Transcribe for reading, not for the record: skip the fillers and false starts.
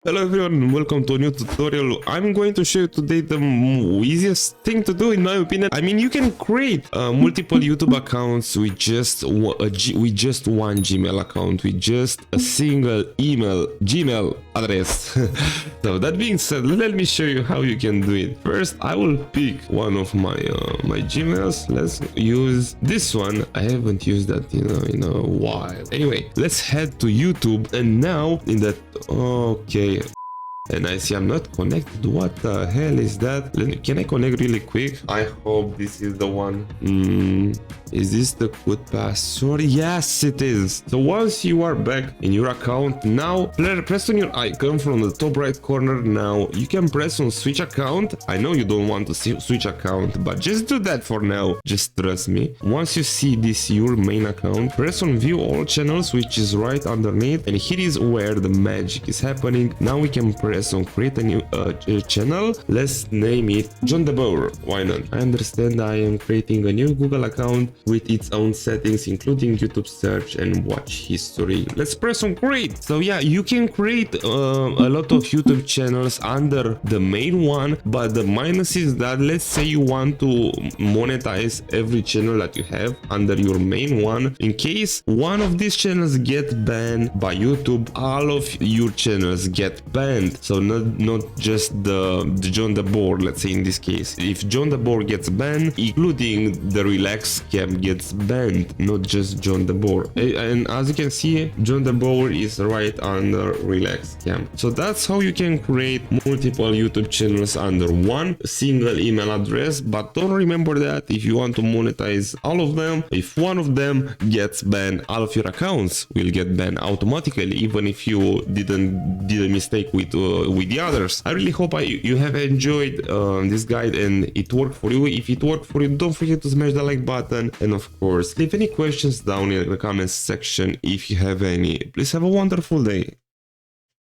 Hello everyone, welcome to a new tutorial. I'm going to show you today the easiest thing to do in my opinion. I mean, you can create multiple YouTube accounts with just one Gmail account, with just a single Gmail address. So that being said, let me show you how you can do it. First, I will pick one of my Gmails. Let's use this one. I haven't used that in a while. Anyway, let's head to YouTube, and now in that okay. And I see I'm not connected. What the hell is that? Can I connect really quick? I hope this is the one. Is this the good password? Yes, it is. So once you are back in your account, now press on your icon from the top right corner. Now you can press on switch account. I know you don't want to switch account, but just do that for now. Just trust me. Once you see this your main account, press on view all channels, which is right underneath, and here is where the magic is happening. Now we can press on create a new channel. Let's name it John the Bower. Why not? I understand I am creating a new Google account with its own settings, including YouTube search and watch history. Let's press on create. So yeah, you can create a lot of YouTube channels under the main one, but the minus is that let's say you want to monetize every channel that you have under your main one. In case one of these channels get banned by YouTube, all of your channels get banned. So not just the John the Boar, let's say in this case. If John the Boar gets banned, including the relax cam gets banned, not just John the Boar. And as you can see, John the Boar is right under relax cam. So that's how you can create multiple YouTube channels under one single email address. But don't remember that if you want to monetize all of them, if one of them gets banned, all of your accounts will get banned automatically, even if you did a mistake with the others. I really hope you have enjoyed this guide and it worked for you. If it worked for you, don't forget to smash the like button, and of course leave any questions down in the comments section if you have any. Please have a wonderful day.